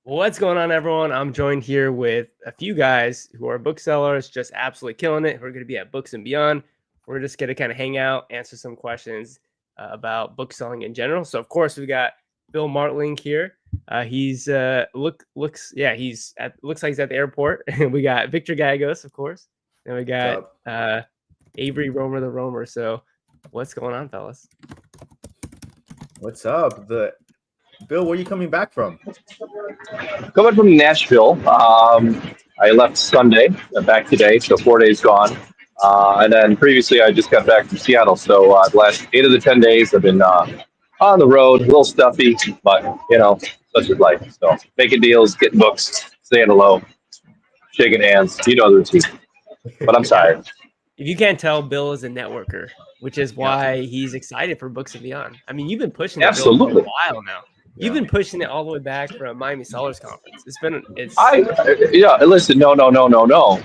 What's going on, everyone? I'm joined here with a few guys who are booksellers, just absolutely killing it. We're going to be at Books and Beyond. We're just going to kind of hang out, answer some questions about book selling in general. So, of course, we got Bill Martling here. He's looks like he's at the airport. We got Victor Gagos, of course. And we got Avery Romer the Roamer. So, what's going on, fellas? What's up? Bill, where are you coming back from? Coming from Nashville. I left Sunday, back today, so 4 days gone. And then previously I just got back from Seattle. So the last 8 of the 10 days I've been on the road, a little stuffy, but, such is life. So making deals, getting books, saying hello, shaking hands. You know the routine. But I'm tired. If you can't tell, Bill is a networker, which is why he's excited for Books and Beyond. I mean, you've been pushing it for a while now. You've been pushing it all the way back from Miami Sellers Conference. Listen, no.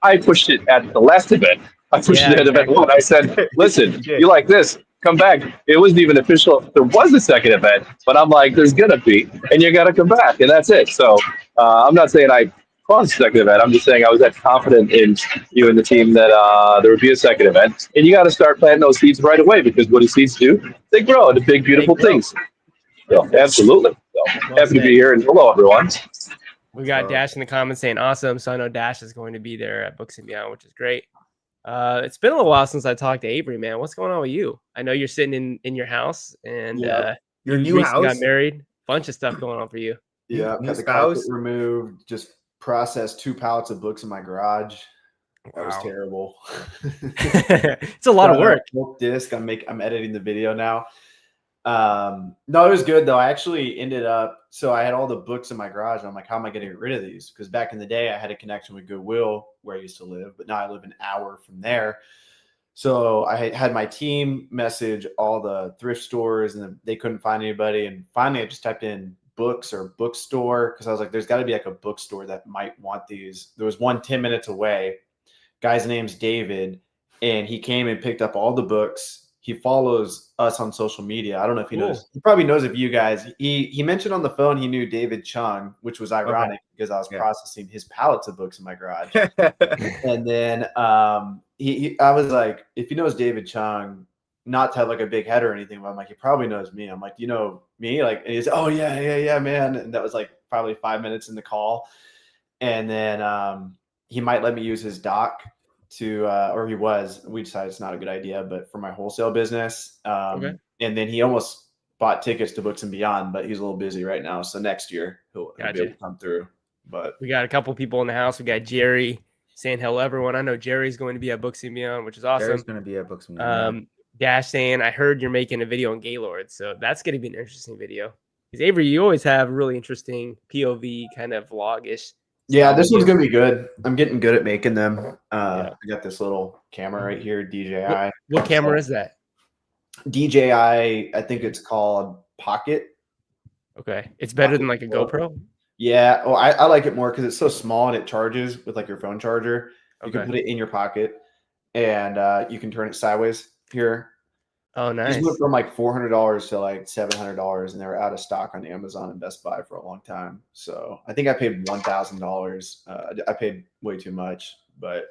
I pushed it at the last event. I pushed it at event 1. I said, listen, you like this, come back. It wasn't even official. There was a second event, but I'm like, there's going to be, and you got to come back. And that's it. So I'm not saying I caused a second event. I'm just saying I was that confident in you and the team that there would be a second event. And you got to start planting those seeds right away, because what do seeds do? They grow into big, beautiful things. So, absolutely. So, happy to be here, and hello, everyone. We got Dash in the comments saying awesome. So I know Dash is going to be there at Books and Beyond, which is great. It's been a little while since I talked to Avery, man. What's going on with you? I know you're sitting in your house, and your new house, got married. Bunch of stuff going on for you. Yeah, got the carpet removed. Just processed 2 pallets of books in my garage. That was terrible. It's a lot of work. Disc. I'm editing the video now. No, it was good though. I actually ended up, so I had all the books in my garage. And I'm like, how am I going to get rid of these? Because back in the day, I had a connection with Goodwill where I used to live, but now I live an hour from there. So I had my team message all the thrift stores, and they couldn't find anybody. And finally, I just typed in books or bookstore, because I was like, there's got to be like a bookstore that might want these. There was one 10 minutes away. Guy's name's David, and he came and picked up all the books. He follows us on social media. I don't know if he knows. He probably knows of you guys. He mentioned on the phone he knew David Chung, which was ironic because I was processing his pallets of books in my garage. And then I was like, if he knows David Chung, not to have like a big head or anything, but I'm like, he probably knows me. I'm like, you know me? Like, and he's, oh yeah, man. And that was like probably 5 minutes in the call. And then he might let me use his doc or we decided it's not a good idea, but for my wholesale business. And then he almost bought tickets to Books and Beyond, but he's a little busy right now. So next year he'll be able to come through. But we got a couple people in the house. We got Jerry saying hello, everyone. I know Jerry's going to be at Books and Beyond, which is awesome. Jerry's going to be at Books and Beyond. Dash saying, I heard you're making a video on Gaylord. So that's going to be an interesting video. Because Avery, you always have really interesting POV kind of vlog-ish. Yeah, this one's gonna be good. I'm getting good at making them. I got this little camera right here, DJI. What camera is that? DJI, I think it's called Pocket. Okay, it's better than like a GoPro. Yeah, well, I like it more because it's so small and it charges with like your phone charger. You can put it in your pocket, and you can turn it sideways here. Oh, nice. These went from like $400 to like $700, and they were out of stock on Amazon and Best Buy for a long time. So I think I paid $1,000. I paid way too much, but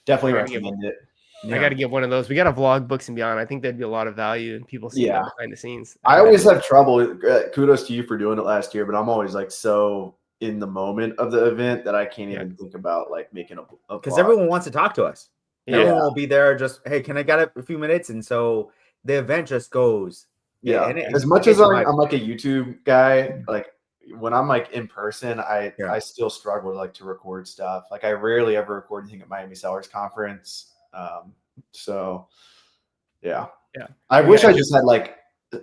definitely recommend it. I got to get one of those. We got to vlog Books and Beyond. I think there'd be a lot of value in people seeing that behind the scenes. I always have trouble. Kudos to you for doing it last year, but I'm always like so in the moment of the event that I can't even think about like making a because everyone wants to talk to us. Everyone will be there. Just hey, can I get a few minutes? And so the event just goes. And as much as I'm like a YouTube guy, like when I'm like in person, I still struggle like to record stuff. Like I rarely ever record anything at Miami Sellers Conference. So I wish I just had like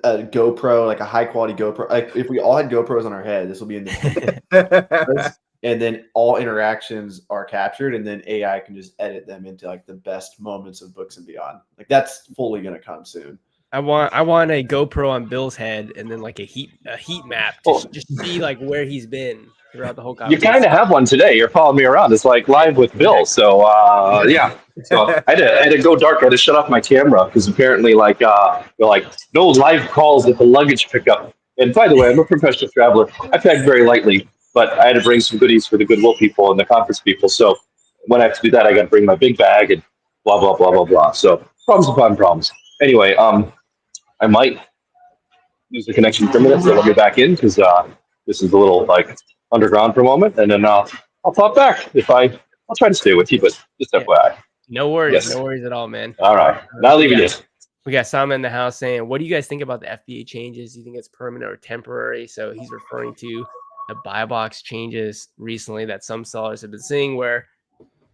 a GoPro, like a high quality GoPro. Like if we all had GoPros on our head, this will be in the and then all interactions are captured, and then AI can just edit them into like the best moments of Books and Beyond. Like that's fully gonna come soon. I want a GoPro on Bill's head, and then like a heat map to just see like where he's been throughout the whole conference. You kind of have one today. You're following me around. It's like live with Bill. So So I had to go dark. I had to shut off my camera because apparently like no live calls at the luggage pickup. And by the way, I'm a professional traveler. I pack very lightly. but I had to bring some goodies for the Goodwill people and the conference people. So when I have to do that, I got to bring my big bag and blah, blah, blah, blah, blah. So problems upon problems. Anyway, I might lose the connection for a minute, so let me back in because this is a little like underground for a moment, and then I'll pop back I'll try to stay with you, but just FYI. No worries, Yes. no worries at all, man. All right, now leaving you. We got Sam in the house saying, what do you guys think about the FBA changes? Do you think it's permanent or temporary? So he's referring to the buy box changes recently that some sellers have been seeing, where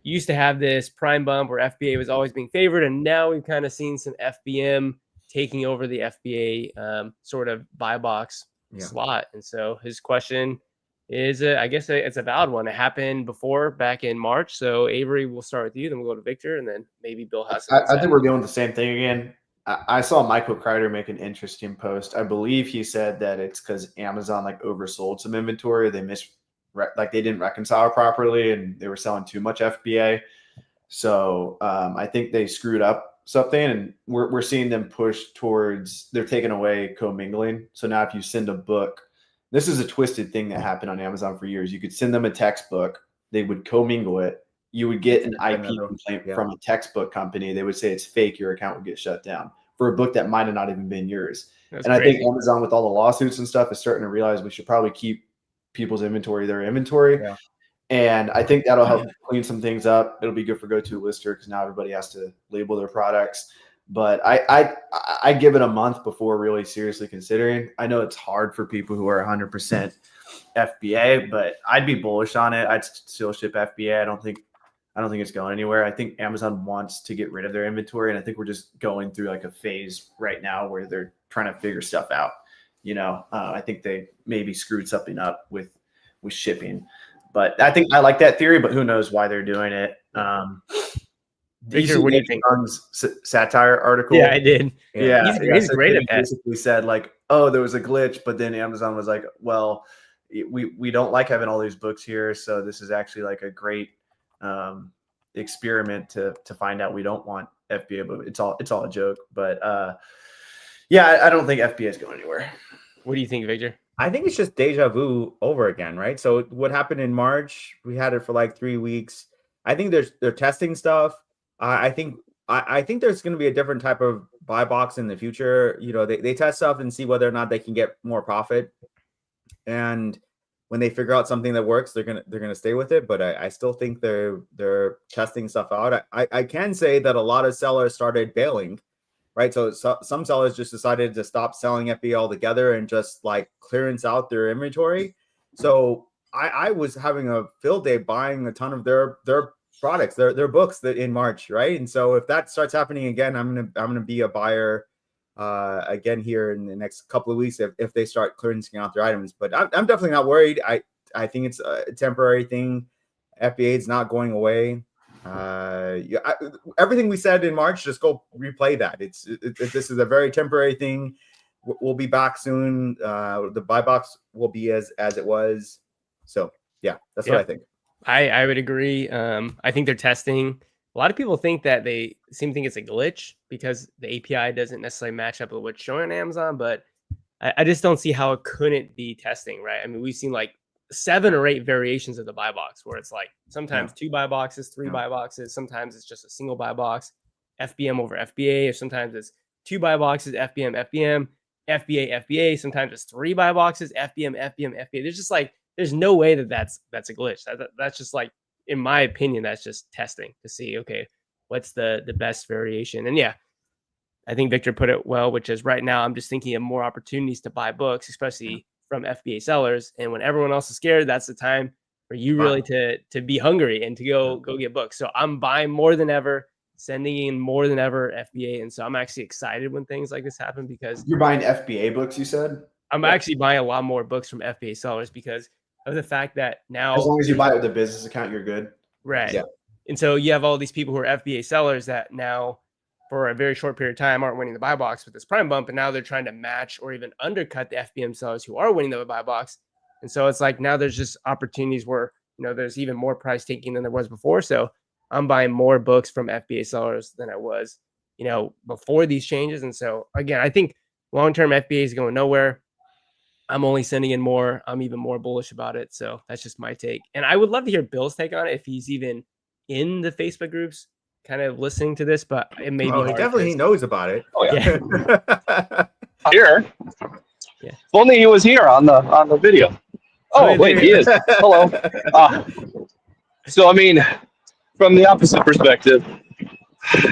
you used to have this prime bump where FBA was always being favored, and now we've kind of seen some FBM taking over the FBA sort of buy box slot. And so his question is, I guess it's a valid one. It happened before back in March. So Avery, we'll start with you, then we'll go to Victor, and then maybe Bill has something. I think we're doing the same thing again. I saw Michael Kreider make an interesting post. I believe he said that it's because Amazon like oversold some inventory. They they didn't reconcile properly, and they were selling too much FBA. So I think they screwed up something, and we're seeing them push towards, they're taking away commingling. So now if you send a book, this is a twisted thing that happened on Amazon for years. You could send them a textbook, they would commingle it. You would get an IP complaint from a textbook company. They would say it's fake. Your account would get shut down for a book that might have not even been yours. That's crazy. I think Amazon, with all the lawsuits and stuff, is starting to realize we should probably keep people's inventory their inventory. Yeah. And I think that'll help clean some things up. It'll be good for GoToLister because now everybody has to label their products. But I give it a month before really seriously considering. I know it's hard for people who are 100% FBA, but I'd be bullish on it. I'd still ship FBA. I don't think it's going anywhere. I think Amazon wants to get rid of their inventory, and I think we're just going through like a phase right now where they're trying to figure stuff out. I think they maybe screwed something up with shipping, but I think I like that theory. But who knows why they're doing it? Victor, what do you think? Satire article. Yeah, I did. Yeah, he's great at that. Basically said like, oh, there was a glitch, but then Amazon was like, well, we don't like having all these books here, so this is actually like a great experiment to find out we don't want FBA, but it's all a joke. But I don't think FBA is going anywhere. What do you think, Victor? I think it's just deja vu over again, right? So what happened in March, we had it for like 3 weeks. I think they're testing stuff. I think there's going to be a different type of buy box in the future. They test stuff and see whether or not they can get more profit. And when they figure out something that works, they're gonna stay with it. But I still think they're testing stuff out. I can say that a lot of sellers started bailing, right? So some sellers just decided to stop selling FBA altogether and just like clearance out their inventory. So I was having a field day buying a ton of their products, their books that in March, right? And so if that starts happening again, I'm gonna be a buyer again here in the next couple of weeks if they start clearancing out their items. But I'm definitely not worried. I think it's a temporary thing. FBA is not going away. Everything we said in March, just go replay that. This is a very temporary thing. We'll be back soon. The buy box will be as it was. So yeah, that's what I think. I would agree. I think they're testing. A lot of people think that they seem to think it's a glitch because the API doesn't necessarily match up with what's showing on Amazon, but I just don't see how it couldn't be testing, right? I mean, we've seen like 7 or 8 variations of the buy box where it's like sometimes 2 buy boxes, 3 buy boxes. Sometimes it's just a single buy box, FBM over FBA, or sometimes it's 2 buy boxes, FBM, FBM, FBA, FBA. Sometimes it's 3 buy boxes, FBM, FBM, FBA. There's no way that's a glitch. That's just like, in my opinion, that's just testing to see, okay, what's the best variation. And yeah, I think Victor put it well, which is right now I'm just thinking of more opportunities to buy books, especially from FBA sellers. And when everyone else is scared, that's the time for you really to be hungry and to go get books. So I'm buying more than ever, sending in more than ever FBA. And so I'm actually excited when things like this happen because you're buying FBA books, you said? I'm actually buying a lot more books from FBA sellers because of the fact that now, as long as you buy it with a business account, you're good. Right. Yeah. And so you have all these people who are FBA sellers that now for a very short period of time aren't winning the buy box with this prime bump. And now they're trying to match or even undercut the FBM sellers who are winning the buy box. And so it's like, now there's just opportunities where, there's even more price taking than there was before. So I'm buying more books from FBA sellers than I was, before these changes. And so again, I think long-term FBA is going nowhere. I'm only sending in more. I'm even more bullish about it. So that's just my take. And I would love to hear Bill's take on it if he's even in the Facebook groups, kind of listening to this. But it may be he hard. definitely knows about it. Oh yeah, Yeah. here. Yeah. If only he was here on the video. Oh wait, he is. Hello. So I mean, from the opposite perspective,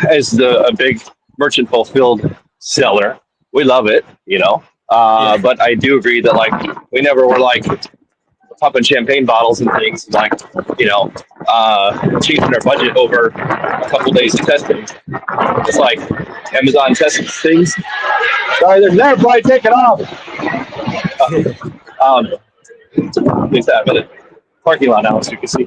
as a big merchant fulfilled seller, we love it, you know. But I do agree that like we never were like popping champagne bottles and things like, you know, changing our budget over a couple days of testing. It's like Amazon tests things. Sorry, there's an airplane taking off. At least I have a parking lot now, as you can see.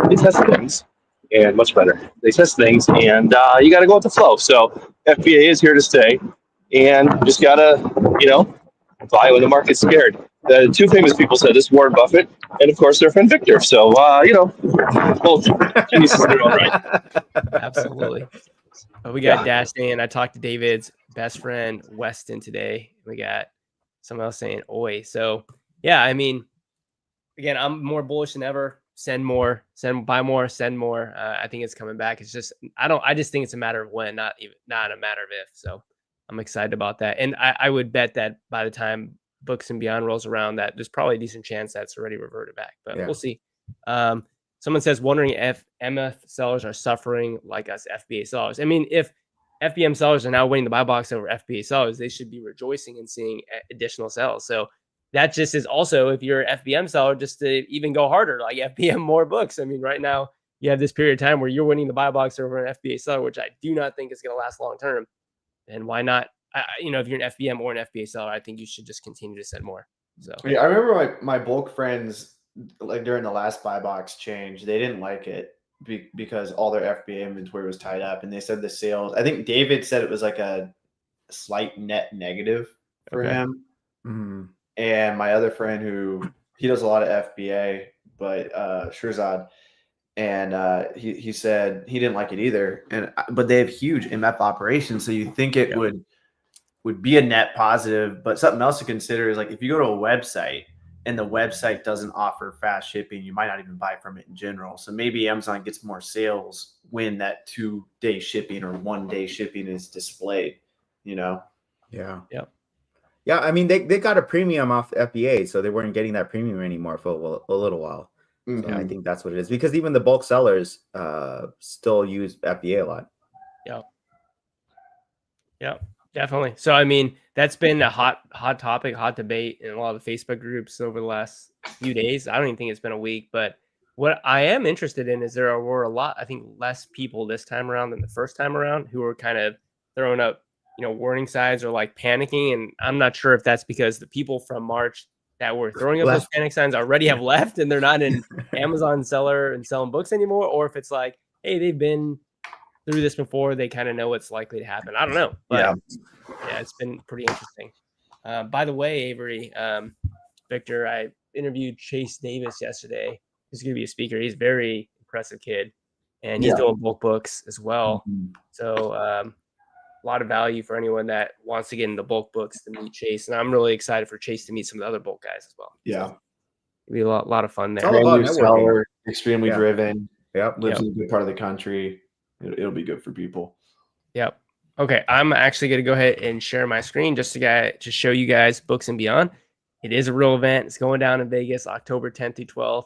They test things, and much better. They test things, and you got to go with the flow. So FBA is here to stay, and you just gotta, you know, buy when the market's scared. The two famous people said this: Warren Buffett, and of course their friend Victor. So you know, both geniuses in their own right. Absolutely. We got Dash saying I talked to David's best friend Weston today. We got someone else saying Oi. So yeah, I mean, again, I'm more bullish than ever. Send more, buy more, send more. I think it's coming back. It's just I just think it's a matter of when, not a matter of if. So I'm excited about that. And I would bet that by the time Books and Beyond rolls around, that there's probably a decent chance that's already reverted back. But we'll see. Someone says wondering if MF sellers are suffering like us FBA sellers. I mean, if FBM sellers are now winning the buy box over FBA sellers, they should be rejoicing and seeing additional sales. So that just is also, if you're an FBM seller, just to even go harder, like FBM more books. I mean, right now you have this period of time where you're winning the buy box over an FBA seller, which I do not think is going to last long term. And why not? You know, if you're an FBM or an FBA seller, I think you should just continue to send more. So yeah, I remember my bulk friends, like during the last buy box change, they didn't like it because all their FBA inventory was tied up, and they said the sales. I think David said it was like a slight net negative for him. Mm-hmm. And my other friend, who he does a lot of FBA, but Shirzad, and he said he didn't like it either. And but they have huge MF operations, so you think it would be a net positive. But something else to consider is, like, if you go to a website and the website doesn't offer fast shipping, you might not even buy from it in general. So maybe Amazon gets more sales when that 2-day shipping or 1-day shipping is displayed, you know? Yeah. Yep. Yeah, I mean, they got a premium off FBA, so they weren't getting that premium anymore for a little while. Mm-hmm. So I think that's what it is, because even the bulk sellers still use FBA a lot. Yeah, definitely. So I mean, that's been a hot topic, hot debate in a lot of the Facebook groups over the last few days. I don't even think it's been a week, but what I am interested in is there were a lot, I think, less people this time around than the first time around who were kind of throwing up, you know, warning signs or like panicking. And I'm not sure if that's because the people from March that were throwing up those panic signs already have left and they're not in Amazon seller and selling books anymore, or if it's like, hey, they've been through this before, they kind of know what's likely to happen. I don't know, but yeah, it's been pretty interesting. By the way, Avery, Victor, I interviewed Chase Davis yesterday. He's going to be a speaker. He's a very impressive kid, and he's doing bulk books as well. Mm-hmm. So a lot of value for anyone that wants to get into bulk books to meet Chase. And I'm really excited for Chase to meet some of the other bulk guys as well. Yeah. So it'll be a lot of fun there. It's all about networking. Seller, extremely driven. Yep. Lives in a good part of the country. It'll be good for people. Yep. Okay. I'm actually going to go ahead and share my screen just to show you guys Books and Beyond. It is a real event. It's going down in Vegas, October 10th through 12th.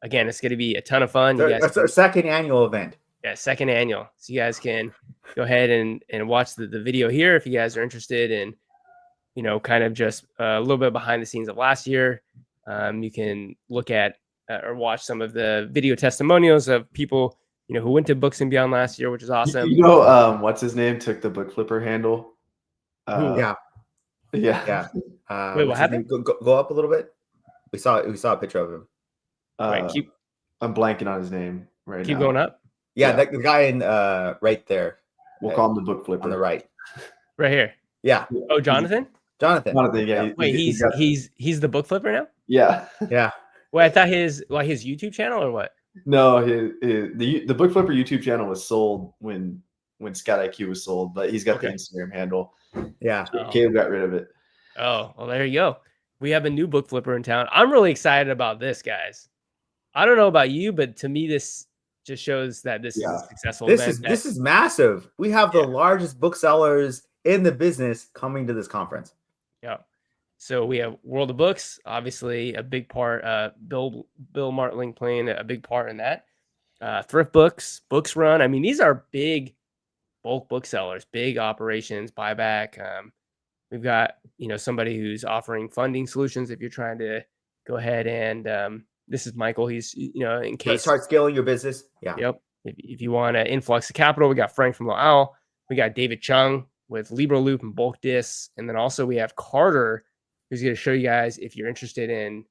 Again, it's going to be a ton of fun. That's our second annual event. Yeah, second annual. So you guys can go ahead and watch the video here if you guys are interested in, you know, kind of just a little bit behind the scenes of last year. You can look at or watch some of the video testimonials of people, you know, who went to Books and Beyond last year, which is awesome. You know, what's his name took the book flipper handle? Yeah. Wait, what happened? Go up a little bit. We saw a picture of him. Right, I'm blanking on his name right now. Keep going up. Yeah, the guy in right there. We'll call him the book flipper on the right. Right here. Yeah. Oh, Jonathan. Jonathan. Yeah. Wait, he's the book flipper now. Yeah. Yeah. Well, I thought his YouTube channel or what? No, the book flipper YouTube channel was sold when Scott IQ was sold, but he's got the Instagram handle. Yeah. Caleb got rid of it. Oh, well, there you go. We have a new book flipper in town. I'm really excited about this, guys. I don't know about you, but to me, this just shows that this is a Yeah. successful event. This is massive. We have the largest booksellers in the business coming to this conference. Yeah. So we have World of Books, obviously a big part. Bill Martling playing a big part in that. Thrift Books, Books Run. I mean, these are big bulk booksellers, big operations, buyback. We've got somebody who's offering funding solutions if you're trying to go ahead and this is Michael. He's in case Start scaling your business. Yeah. Yep. If you want an influx of capital, we got Frank from Lowell. We got David Chung with LibreLoop and Bulk Discs. And then also we have Carter, who's going to show you guys if you're interested in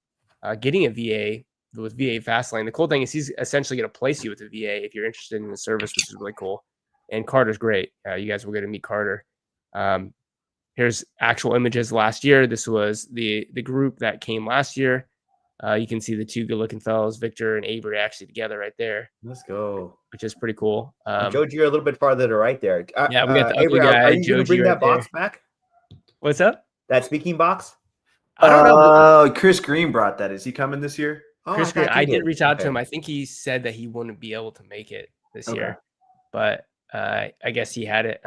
getting a VA with VA Fastlane. The cool thing is he's essentially going to place you with a VA if you're interested in the service, which is really cool. And Carter's great. You guys will get to meet Carter. Here's actual images last year. This was the group that came last year. You can see the two good-looking fellows, Victor and Avery, actually together right there. Let's go. Which is pretty cool. Joji, you're a little bit farther to right there. Yeah, we got the Avery, ugly guy, are you going to bring that box back? What's up? That speaking box? I don't know. Chris Green brought that. Is he coming this year? Chris Green, I did reach out to him. I think he said that he wouldn't be able to make it this year, but I guess he had it.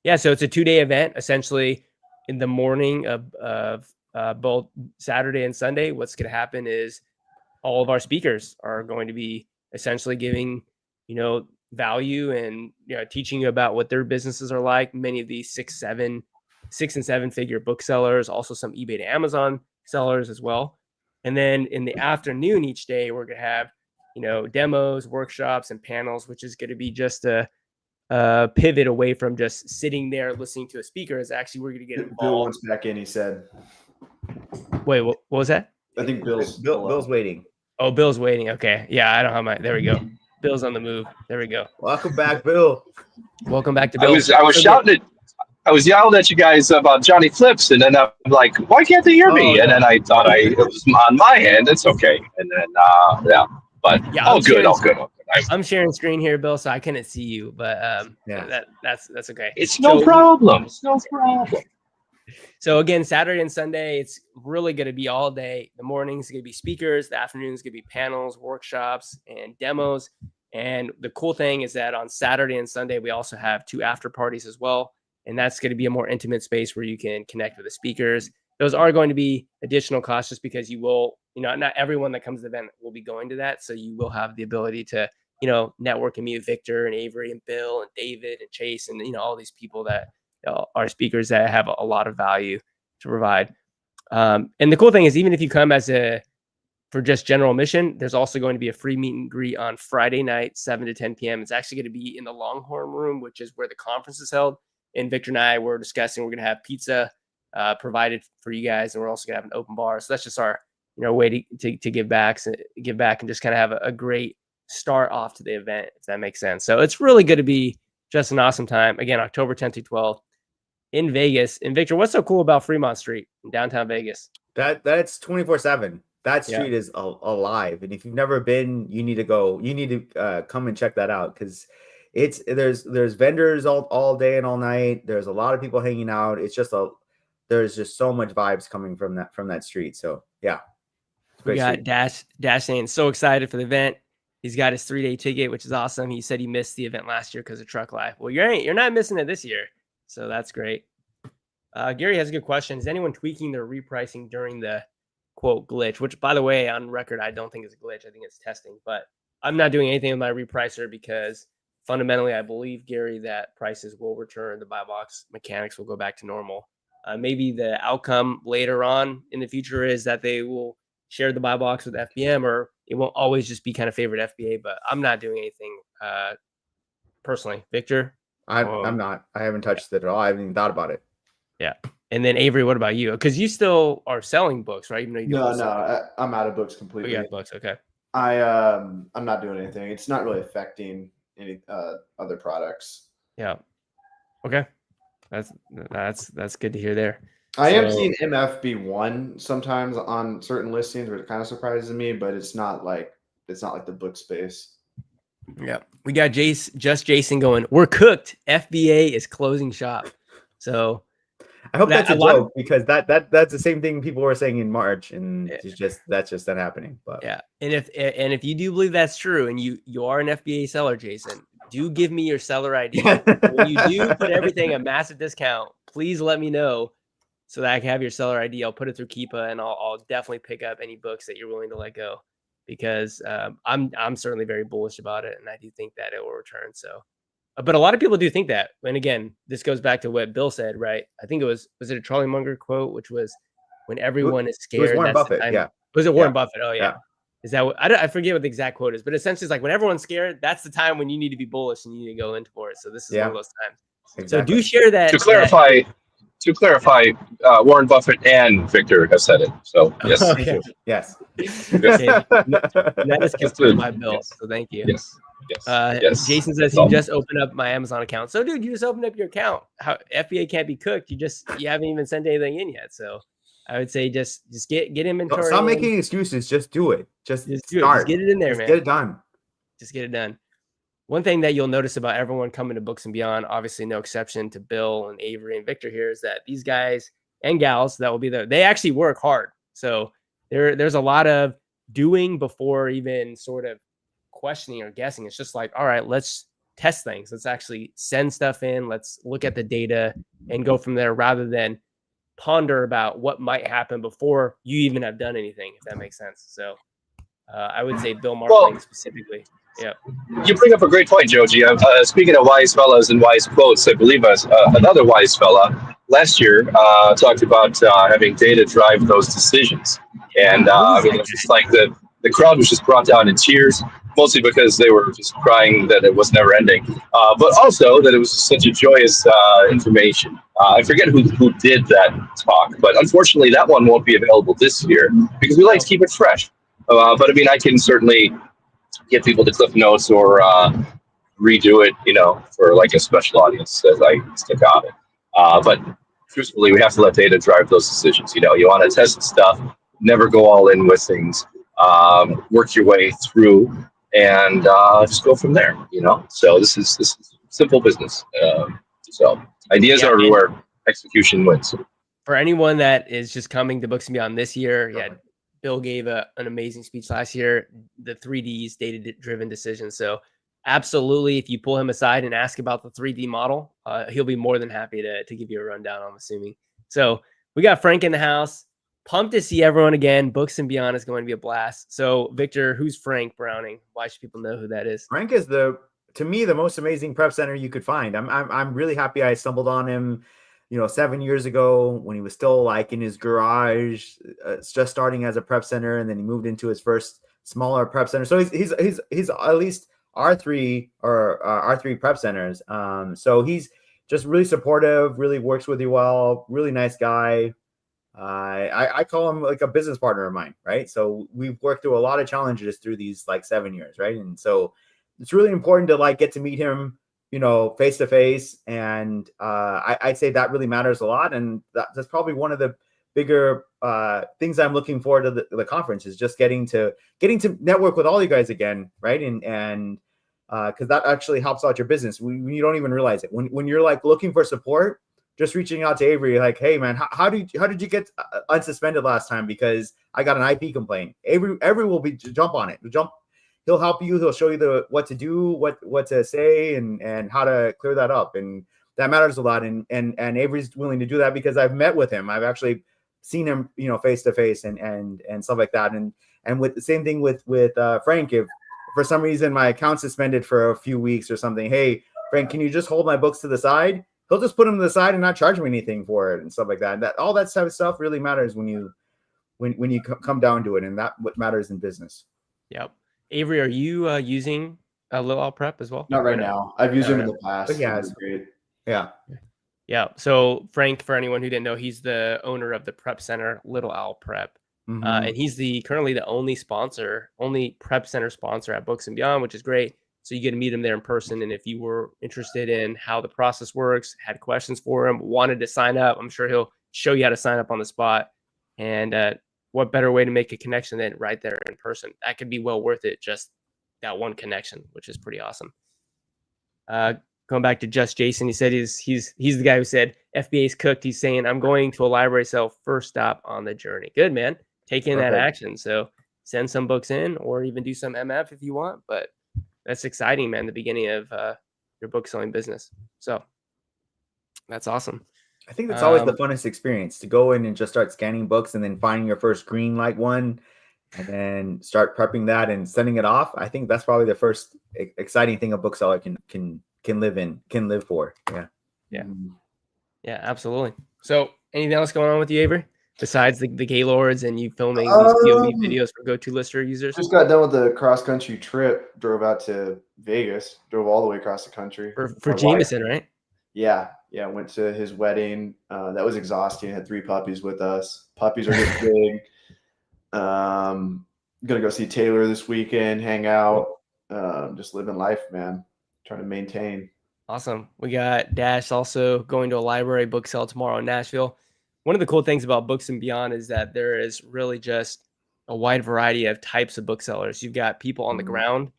Yeah, so it's a 2-day event, essentially in the morning of both Saturday and Sunday. What's going to happen is all of our speakers are going to be essentially giving, value and teaching you about what their businesses are like. Many of these 6 and 7 figure booksellers, also some eBay to Amazon sellers as well. And then in the afternoon each day, we're going to have, demos, workshops, and panels, which is going to be just a pivot away from just sitting there listening to a speaker. Is actually we're going to get involved. Bill wants back in, he said. Wait, what was that? I think Bill's waiting. Oh, Bill's waiting. Okay. Yeah, I don't have my. There we go. Bill's on the move. There we go. Welcome back, Bill. Welcome back to Bill. I was shouting I was yelling at you guys about Johnny Flips, and then I'm like, why can't they hear me? And then I thought it was on my end. It's okay. And then all good. I'm sharing screen here, Bill, so I couldn't see you, but that's okay. It's no problem. It's no problem. So again, Saturday and Sunday, it's really going to be all day. The morning's going to be speakers. The afternoon's going to be panels, workshops, and demos. And the cool thing is that on Saturday and Sunday, we also have 2 after parties as well. And that's going to be a more intimate space where you can connect with the speakers. Those are going to be additional costs just because you will, not everyone that comes to the event will be going to that. So you will have the ability to, network and meet Victor and Avery and Bill and David and Chase and, all these people that are speakers that have a lot of value to provide. And the cool thing is, even if you come for just general admission, there's also going to be a free meet and greet on Friday night, 7 to 10 p.m. It's actually going to be in the Longhorn Room, which is where the conference is held. And Victor and I were discussing, we're going to have pizza provided for you guys. And we're also going to have an open bar. So that's just our, way to give back and just kind of have a great start off to the event, if that makes sense. So it's really good to be just an awesome time. Again, October 10th through 12th in Vegas. And Victor, what's so cool about Fremont Street in downtown Vegas? That's 24/7. That street is alive. And if you've never been, you need to go. You need to come and check that out, because there's vendors all day and all night. There's a lot of people hanging out. There's just so much vibes coming from that street. So yeah, we got Dash saying so excited for the event. He's got his 3-day ticket, which is awesome. He said he missed the event last year because of Truck Life. Well, you're not missing it this year, so that's great. Gary has a good question. Is anyone tweaking their repricing during the quote glitch? Which, by the way, on record, I don't think is a glitch. I think it's testing. But I'm not doing anything with my repricer because fundamentally, I believe, Gary, that prices will return. The buy box mechanics will go back to normal. Maybe the outcome later on in the future is that they will share the buy box with FBM, or it won't always just be kind of favorite FBA. But I'm not doing anything personally. Victor? I'm not. I haven't touched it at all. I haven't even thought about it. Yeah. And then Avery, what about you? Because you still are selling books, right? Even though I'm out of books completely. You got books, okay. I'm not doing anything. It's not really affecting any other products. Yeah. Okay. That's good to hear there. I am seeing MFB1 sometimes on certain listings, which kind of surprises me, but it's not like the book space. Yeah. We got Jason going, we're cooked. FBA is closing shop. So I hope that's a lot joke because that's the same thing people were saying in March, and Yeah. that's just not happening. But Yeah, and if you do believe that's true, and you are an FBA seller, Jason, do give me your seller ID. When you do put everything a massive discount, please let me know so that I can have your seller ID. I'll put it through Keepa, and I'll definitely pick up any books that you're willing to let go, because I'm certainly very bullish about it, and I do think that it will return. So, but a lot of people do think that. And again, this goes back to what Bill said, right? I think it was it a Charlie Munger quote, which was, "When everyone is it was scared, Warren that's the Buffett. time." Yeah, Was it Warren yeah, Buffett? Oh yeah. yeah. Is that what I forget what the exact quote is, but essentially it's like when everyone's scared, that's the time when you need to be bullish and you need to go in for it. So this is one of those times. So do Exactly. share that. To clarify, Warren Buffett and Victor have said it. So yes, Okay. Yes. Okay. That is confirmed by Bill. Yes. So thank you. Yes. Yes. Jason says he just opened up my Amazon account. So dude, you just opened up your account. How FBA can't be cooked. You haven't even sent anything in yet. So I would say just get inventory. Stop making excuses. Just do it. Just do it. start. Just get it in there, just man. Get it done. Just get it done. One thing that you'll notice about everyone coming to Books and Beyond, obviously no exception to Bill and Avery and Victor here, is that these guys and gals that will be there, they actually work hard. So there's a lot of doing before even sort of questioning or guessing. It's just like, all right, let's test things. Let's actually send stuff in. Let's look at the data and go from there, rather than ponder about what might happen before you even have done anything, if that makes sense. So I would say Bill Markling specifically. Yeah. You bring up a great point, Joji. Speaking of wise fellas and wise quotes, I believe another wise fella last year talked about having data drive those decisions. And I mean, it was just like the crowd was just brought down in tears, mostly because they were just crying that it was never ending, but also that it was such a joyous information. I forget who did that talk, but unfortunately that one won't be available this year because we like to keep it fresh. But I mean, I can certainly get people to Cliff Notes or redo it, for like a special audience as I stick on it. But truthfully, we have to let data drive those decisions. You want to test stuff, never go all in with things, work your way through, and just go from there. So this is simple business. So ideas are everywhere. Execution wins. For anyone that is just coming to Books and Beyond this year, Bill gave an amazing speech last year, the 3Ds, data-driven decisions. So absolutely, if you pull him aside and ask about the 3D model, he'll be more than happy to give you a rundown, I'm assuming. So we got Frank in the house. Pumped to see everyone again. Books and Beyond is going to be a blast. So Victor, who's Frank Browning? Why should people know who that is? Frank is to me, the most amazing prep center you could find. I'm really happy I stumbled on him 7 years ago when he was still like in his garage, just starting as a prep center, and then he moved into his first smaller prep center. So he's at least R3 or R3 prep centers. So he's just really supportive, really works with you well, really nice guy. I call him like a business partner of mine, right? So we've worked through a lot of challenges through these like 7 years, right? And so it's really important to like get to meet him face to face. And I'd say that really matters a lot. And that's probably one of the bigger things I'm looking forward to the conference, is just getting to network with all you guys again. Right. And because that actually helps out your business. You don't even realize it. When you're like looking for support, just reaching out to Avery, like, hey man, how did you get unsuspended last time? Because I got an IP complaint. Avery will jump on it. He'll help you. He'll show you what to do, what to say, and how to clear that up. And that matters a lot. And Avery's willing to do that because I've met with him. I've actually seen him, face to face and stuff like that. And with the same thing with Frank, if for some reason my account's suspended for a few weeks or something, hey Frank, can you just hold my books to the side? He'll just put them to the side and not charge me anything for it and stuff like that. And all that type of stuff really matters when you come down to it, and that what matters in business. Yep. Avery, are you using Lil Al Prep as well? Not right now. I've used him in the past. But yeah, it's great. Yeah. Yeah. So Frank, for anyone who didn't know, he's the owner of the prep center, Little Owl Prep. Mm-hmm. And he's currently the only prep center sponsor at Books and Beyond, which is great. So you get to meet him there in person. And if you were interested in how the process works, had questions for him, wanted to sign up, I'm sure he'll show you how to sign up on the spot. And what better way to make a connection than right there in person? That could be well worth it, just that one connection, which is pretty awesome. going back to Just Jason, he said he's the guy who said FBA's cooked. He's saying, I'm going to a library sale, first stop on the journey. Good, man. Taking that action. So send some books in or even do some MF if you want. But that's exciting, man, the beginning of your book selling business. So that's awesome. I think that's always the funnest experience, to go in and just start scanning books and then finding your first green light one and then start prepping that and sending it off. I think that's probably the first exciting thing a bookseller can live for. Yeah, absolutely. So anything else going on with you, Avery, besides the Gaylords and you filming these POV videos for Go-To-Lister users? Just got done with the cross-country trip, drove out to Vegas, drove all the way across the country. For Jameson, right? Yeah. Went to his wedding. That was exhausting. Had 3 puppies with us. Puppies are getting big. Gonna go see Taylor this weekend, hang out, just living life, man. Trying to maintain. Awesome. We got Dash also going to a library book sale tomorrow in Nashville. One of the cool things about Books and Beyond is that there is really just a wide variety of types of booksellers. You've got people on the ground.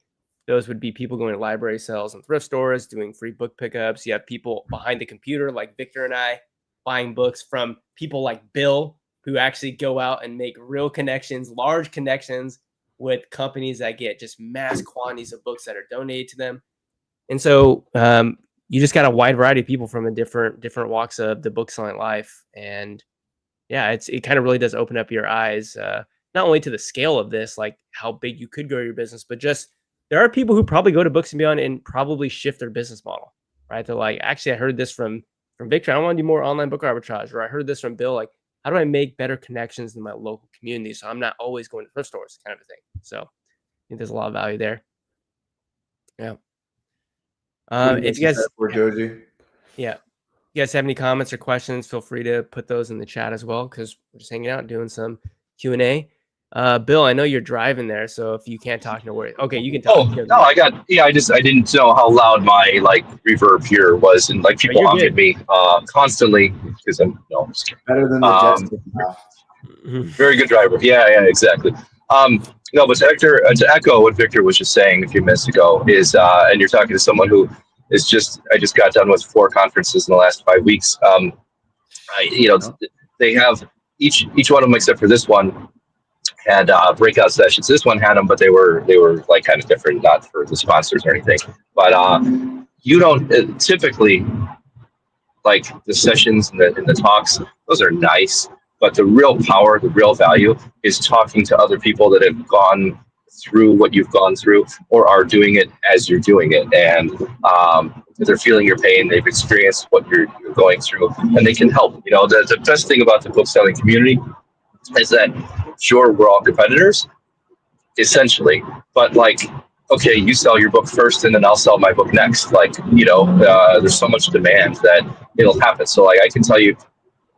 Those would be people going to library sales and thrift stores, doing free book pickups. You have people behind the computer like Victor and I, buying books from people like Bill, who actually go out and make real connections, large connections with companies that get just mass quantities of books that are donated to them. And so you just got a wide variety of people from a different walks of the book selling life. And yeah, it kind of really does open up your eyes, not only to the scale of this, like how big you could grow your business, but just there are people who probably go to Books and Beyond and probably shift their business model, right? They're like, actually, I heard this from Victor. I want to do more online book arbitrage. Or I heard this from Bill. Like, how do I make better connections in my local community so I'm not always going to thrift stores, kind of a thing. So I think there's a lot of value there. Yeah. If you guys, you guys have any comments or questions, feel free to put those in the chat as well, because we're just hanging out doing some Q&A. Bill, I know you're driving there, so if you can't talk, no worries. Okay, you can talk. Oh no, I didn't know how loud my reverb here was, and people honk at me constantly because I'm better than the Jets. Very good driver. Yeah, exactly. No, but to echo what Victor was just saying a few minutes ago is, and you're talking to someone who is I just got done with 4 conferences in the last 5 weeks. They have each one of them except for this one had breakout sessions. This one had them, but they were like kind of different, not for the sponsors or anything. But you don't typically like the sessions and the talks. Those are nice, but the real power, the real value is talking to other people that have gone through what you've gone through or are doing it as you're doing it, and they're feeling your pain. They've experienced what you're going through, and they can help. The best thing about the book selling community is that, sure, we're all competitors, essentially, but okay, you sell your book first and then I'll sell my book next. There's so much demand that it'll happen. So I can tell you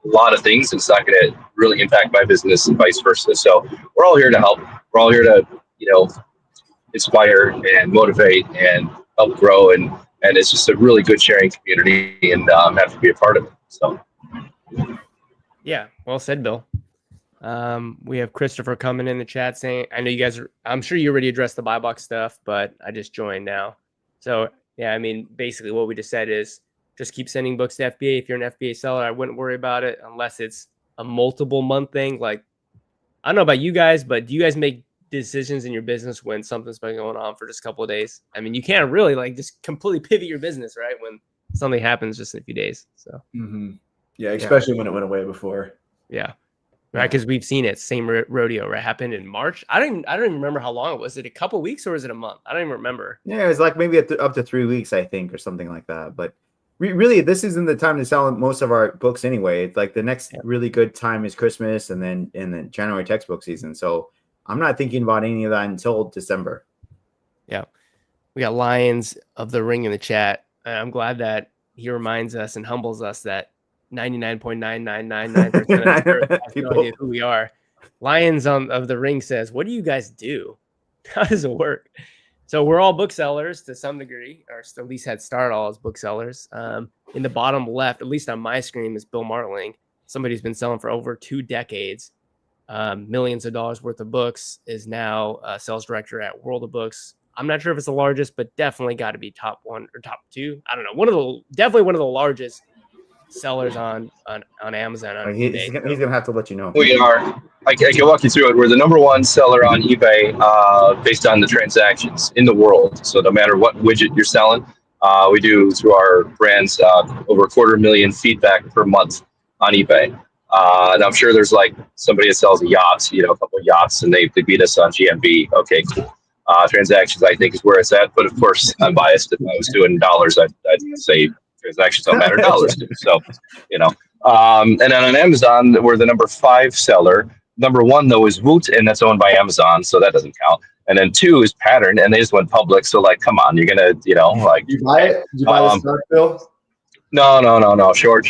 a lot of things, and it's not going to really impact my business and vice versa. So we're all here to help. We're all here to, inspire and motivate and help grow. And it's just a really good sharing community, and I'm happy to be a part of it. So. Yeah, well said, Bill. We have Christopher coming in the chat saying, I know you guys I'm sure you already addressed the buy box stuff, but I just joined now. So yeah, I mean, basically what we just said is just keep sending books to FBA. If you're an FBA seller, I wouldn't worry about it unless it's a multiple month thing. Like, I don't know about you guys, but do you guys make decisions in your business when something's been going on for just a couple of days? I mean, you can't really just completely pivot your business, right? When something happens just in a few days. So yeah, especially when it went away before. Yeah. Right, because we've seen it. Same rodeo, right? Happened in March. I don't even remember how long it was. It a couple weeks or was it a month? I don't even remember. Yeah, it was like maybe up to 3 weeks, I think, or something like that. But really, this isn't the time to sell most of our books anyway. It's like the next really good time is Christmas and then January textbook season. So I'm not thinking about any of that until December. Yeah, we got Lions of the Ring in the chat. I'm glad that he reminds us and humbles us that 99.9999% of people have no idea who we are. Lions of the Ring says, what do you guys do? How does it work? So we're all booksellers to some degree, or at least had started all as booksellers. In the bottom left, at least on my screen, is Bill Martling, somebody who's been selling for over 2 decades, millions of dollars worth of books, is now a sales director at World of Books, I'm not sure if it's the largest, but definitely got to be top 1 or top 2. I don't know. Definitely one of the largest sellers on Amazon, on He's eBay. gonna have to let you know. We are. I can walk you through it. We're the number 1 seller on eBay based on the transactions in the world. So no matter what widget you're selling, we do through our brands over 250,000 feedback per month on eBay. And I'm sure there's like somebody that sells a yacht, a couple of yachts, and they beat us on GMB. Okay, cool. Transactions, I think, is where it's at. But of course, I'm biased. If I was doing dollars, I'd say transactions don't matter. Dollars do. So, and then on Amazon, we're the number 5 seller. Number 1 though is Woot, and that's owned by Amazon, so that doesn't count. And then 2 is Pattern, and they just went public. So like, come on, you're gonna, like. You buy it? Did you buy the stock, Bill? No. Short.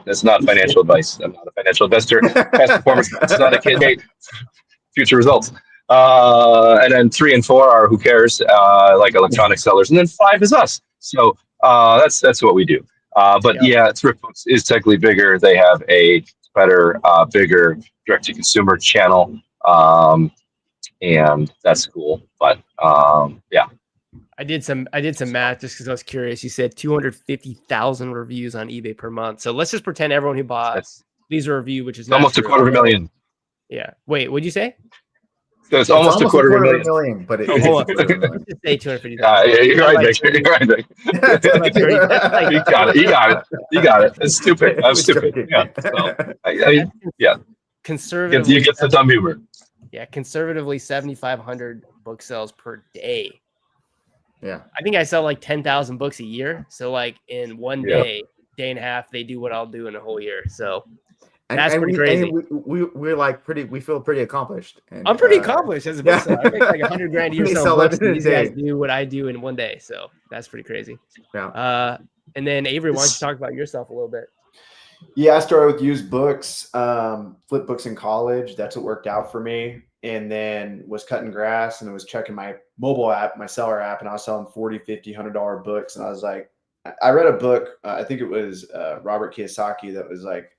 It's not financial advice. I'm not a financial investor. Past performance, it's not a kid. Hey, future results. And then 3 and 4 are who cares, like electronic sellers, and then 5 is us. So that's what we do. But yeah, Thrift Books is technically bigger. They have a better, bigger direct-to-consumer channel, and that's cool. But yeah. I did some math just because I was curious. You said 250,000 reviews on eBay per month. So let's just pretend everyone who bought these are review, which is almost true. 250,000. Yeah. Wait, what'd you say? So it's almost 250,000. But it Let's just say 250,000. Yeah, you're right, Nick. You're right, Nick. You got it. It's stupid. I'm stupid. Yeah. So, yeah. Conservatively, you get the dumb humor. Yeah, conservatively 7,500 book sales per day. Yeah. I think I sell like 10,000 books a year. So like in one day and a half, they do what I'll do in a whole year. So that's pretty crazy. We're like we feel pretty accomplished. And, I'm pretty accomplished as a bookseller. I make like $100,000 a year selling books. These guys do what I do in one day. So that's pretty crazy. Yeah. And then Avery, why don't you talk about yourself a little bit? Yeah, I started with used books, flip books in college. That's what worked out for me. And then was cutting grass and I was checking my mobile app, my seller app, and I was selling $40, $50, $100 books. And I was like, I read a book, I think it was Robert Kiyosaki, that was like,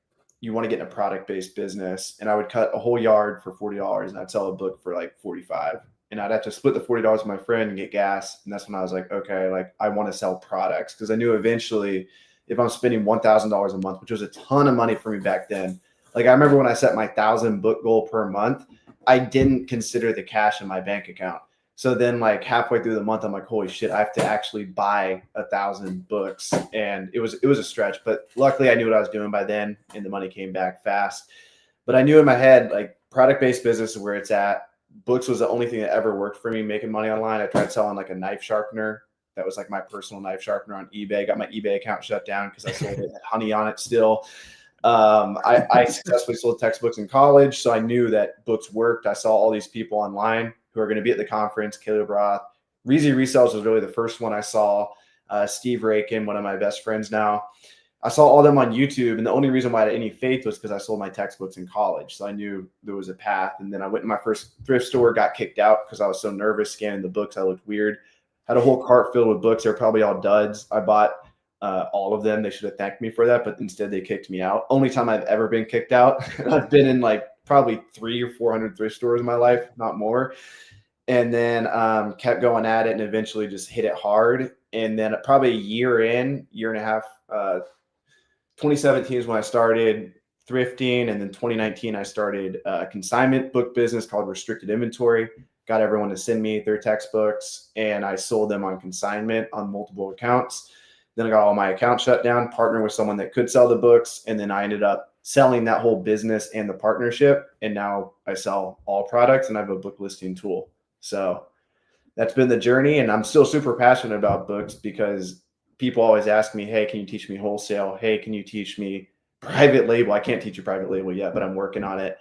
you want to get in a product-based business. And I would cut a whole yard for $40 and I'd sell a book for like $45. And I'd have to split the $40 with my friend and get gas. And that's when I was like, okay, like I want to sell products, because I knew eventually if I'm spending $1,000 a month, which was a ton of money for me back then. Like I remember when I set my 1,000 book goal per month, I didn't consider the cash in my bank account. So then like halfway through the month, I'm like, holy shit, I have to actually buy 1,000 books. And it was a stretch, but luckily I knew what I was doing by then and the money came back fast. But I knew in my head, like product-based business is where it's at. Books was the only thing that ever worked for me making money online. I tried selling like a knife sharpener. That was like my personal knife sharpener on eBay. Got my eBay account shut down because I sold it, had honey on it still. I successfully sold textbooks in college, so I knew that books worked. I saw all these people online who are going to be at the conference. Caleb Roth, Reezy Resells was really the first one I saw. Steve Rakin, one of my best friends now. I saw all them on YouTube, and the only reason why I had any faith was because I sold my textbooks in college, so I knew there was a path. And then I went to my first thrift store, got kicked out because I was so nervous scanning the books. I looked weird. Had a whole cart filled with books. They're probably all duds. I bought all of them. They should have thanked me for that, but instead they kicked me out. Only time I've ever been kicked out. I've been in like probably 300 or 400 thrift stores in my life, not more. And then kept going at it and eventually just hit it hard. And then probably a year and a half, 2017 is when I started thrifting. And then 2019, I started a consignment book business called Restricted Inventory. Got everyone to send me their textbooks and I sold them on consignment on multiple accounts. Then I got all my accounts shut down, partnered with someone that could sell the books. And then I ended up selling that whole business and the partnership. And now I sell all products and I have a book listing tool. So that's been the journey. And I'm still super passionate about books because people always ask me, hey, can you teach me wholesale? Hey, can you teach me private label? I can't teach you private label yet, but I'm working on it.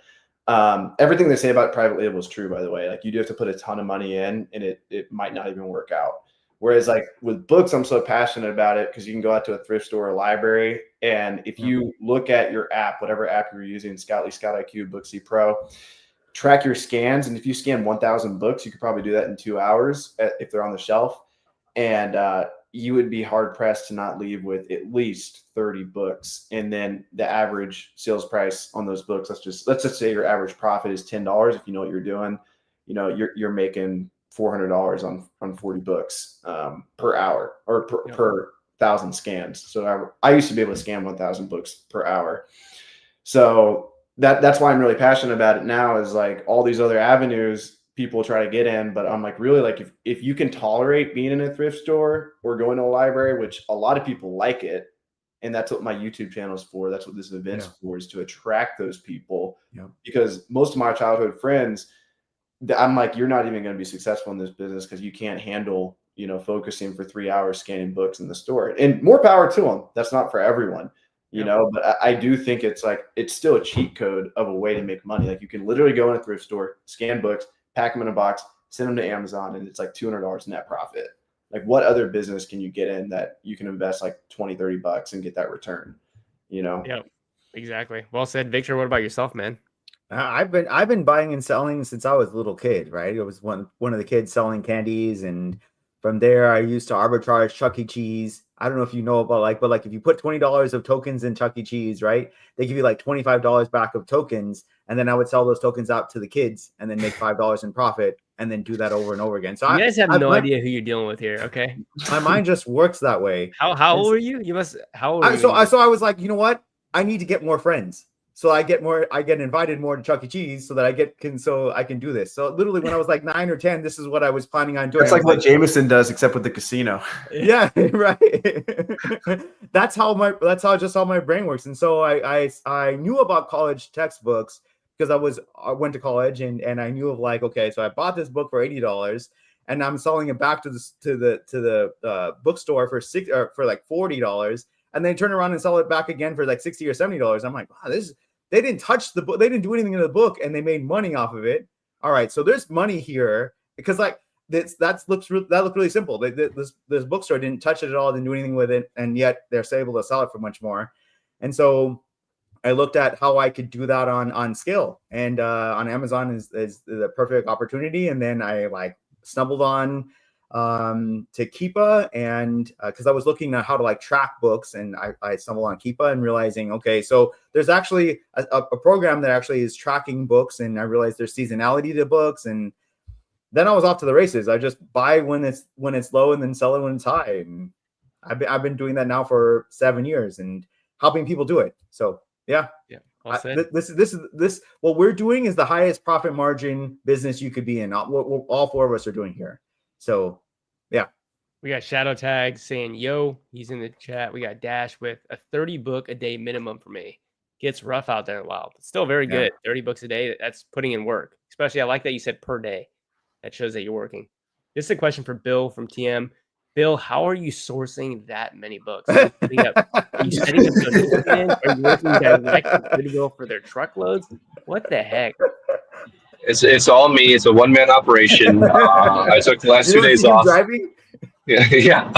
Everything they say about private label is true, by the way. Like you do have to put a ton of money in and it might not even work out. Whereas like with books, I'm so passionate about it because you can go out to a thrift store or library. And if you look at your app, whatever app you're using, Scoutly, Scout IQ, Booksy Pro, track your scans. And if you scan 1,000 books, you could probably do that in 2 hours if they're on the shelf. And you would be hard pressed to not leave with at least 30 books. And then the average sales price on those books, let's just say your average profit is $10. If you know what you're doing, you know, you're making $400 on 40 books per hour or per 1,000 scans. So I used to be able to scan 1,000 books per hour. So that's why I'm really passionate about it now, is like all these other avenues people try to get in. But I'm like, really, like if you can tolerate being in a thrift store or going to a library, which a lot of people like it, and that's what my YouTube channel is for. That's what this event's for, is to attract those people. Because most of my childhood friends, I'm like, you're not even going to be successful in this business because you can't handle, focusing for 3 hours scanning books in the store. And more power to them. That's not for everyone, but I do think it's still a cheat code of a way to make money. Like, you can literally go in a thrift store, scan books, pack them in a box, send them to Amazon, and it's like $200 net profit. Like, what other business can you get in that you can invest like $20-$30 and get that return? Yeah, exactly. Well said, Victor. What about yourself, man? I've been buying and selling since I was a little kid, right? It was one of the kids selling candies, and from there I used to arbitrage Chuck E. Cheese. I don't know if you know about but if you put $20 of tokens in Chuck E. Cheese, right? They give you like $25 back of tokens, and then I would sell those tokens out to the kids and then make $5 in profit, and then do that over and over again. So you guys have no idea who you're dealing with here, okay? My mind just works that way. How old were you? How old were you? So I was like, you know what? I need to get more friends. So I get invited more to Chuck E. Cheese so that I can do this. So literally when I was like 9 or 10, this is what I was planning on doing. It's like what Jameson does, except with the casino. Yeah, right. That's how my brain works. And so I knew about college textbooks because I went to college and I knew of like, okay, so I bought this book for $80 and I'm selling it back to the bookstore for like $40. And they turn around and sell it back again for like $60 or $70. I'm like, wow, they didn't touch the book. They didn't do anything to the book and they made money off of it. All right. So there's money here because like that looked really simple. This bookstore didn't touch it at all, didn't do anything with it. And yet they're able to sell it for much more. And so I looked at how I could do that on scale, and on Amazon is the perfect opportunity. And then I like stumbled on to Keepa, and because I was looking at how to like track books, and I stumbled on Keepa and realizing, okay, so there's actually a program that actually is tracking books, and I realized there's seasonality to books, and then I was off to the races. I just buy when it's low and then sell it when it's high, and I've been doing that now for 7 years and helping people do it. So yeah. Well said. This what we're doing is the highest profit margin business you could be in. What all four of us are doing here. So, yeah. We got Shadow Tag saying, yo, he's in the chat. We got Dash with a 30 book a day minimum for me. Gets rough out there in the wild. It's still very good. 30 books a day. That's putting in work. Especially, I like that you said per day. That shows that you're working. This is a question for Bill from TM. Bill, how are you sourcing that many books? Are you setting up donations? Are you working direct with Goodwill for their truckloads? What the heck? It's all me. It's a one-man operation. I took the last 2 days off. Driving? Yeah.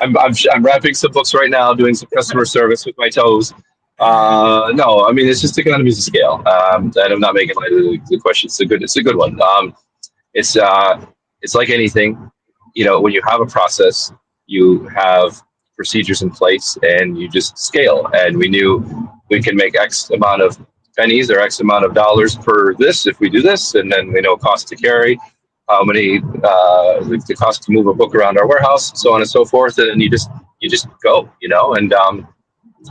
I'm wrapping some books right now, doing some customer service with my toes. No, I mean, it's just economies of scale. And I'm not making light of the question. It's a good one. It's like anything. When you have a process, you have procedures in place, and you just scale. And we knew we can make X amount of pennies or X amount of dollars per this if we do this, and then we know cost to carry, how many the cost to move a book around our warehouse, so on and so forth, and then you just go, and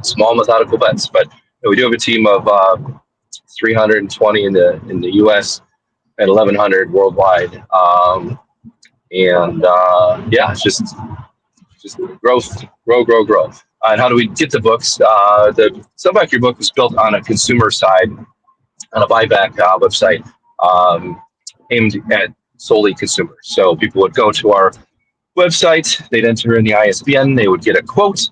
small methodical bets. But we do have a team of 320 in the U.S. and 1,100 worldwide, it's just growth, grow. And how do we get the books? The Sell Back Your Book was built on a consumer side, on a buyback website aimed at solely consumers. So people would go to our website, they'd enter in the ISBN, they would get a quote.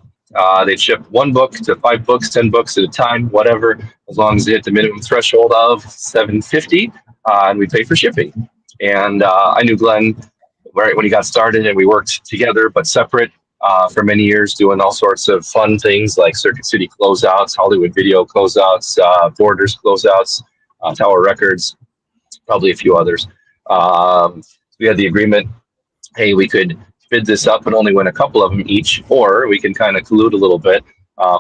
They'd ship 1 book to 5 books, 10 books at a time, whatever, as long as they hit the minimum threshold of $750, and we pay for shipping. And I knew Glenn right when he got started, and we worked together but separate for many years, doing all sorts of fun things like Circuit City closeouts, Hollywood Video closeouts, Borders closeouts, Tower Records, probably a few others. We had the agreement, hey, we could bid this up and only win a couple of them each, or we can kind of collude a little bit,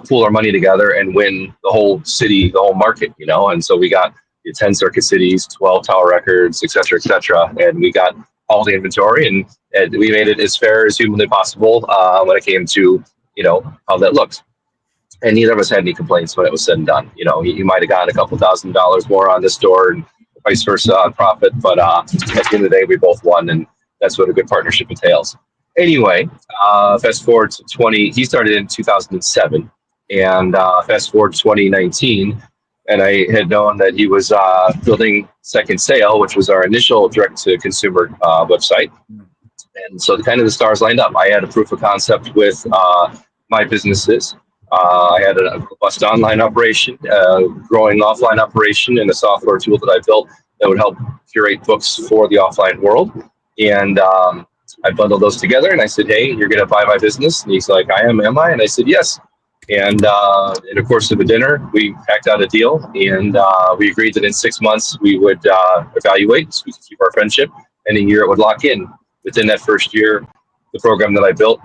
pool our money together and win the whole city, the whole market, And so we got 10 Circuit Cities, 12 Tower Records, et cetera, and we got all the inventory, and we made it as fair as humanly possible when it came to how that looked. And neither of us had any complaints when it was said and done. You might have gotten a couple $1,000s more on this store and vice versa on profit, but at the end of the day, we both won, and that's what a good partnership entails. Anyway, fast forward to he started in 2007, and fast forward to 2019, and I had known that he was building Second Sale, which was our initial direct-to-consumer website. And so the stars lined up. I had a proof of concept with my businesses. I had a robust online operation, growing offline operation, and a software tool that I built that would help curate books for the offline world. And I bundled those together, and I said, "Hey, you're going to buy my business?" And he's like, am I?" And I said, "Yes." And in the course of a dinner, we hacked out a deal, and we agreed that in 6 months we would evaluate, so we could keep our friendship, and in a year it would lock in. Within that first year, the program that I built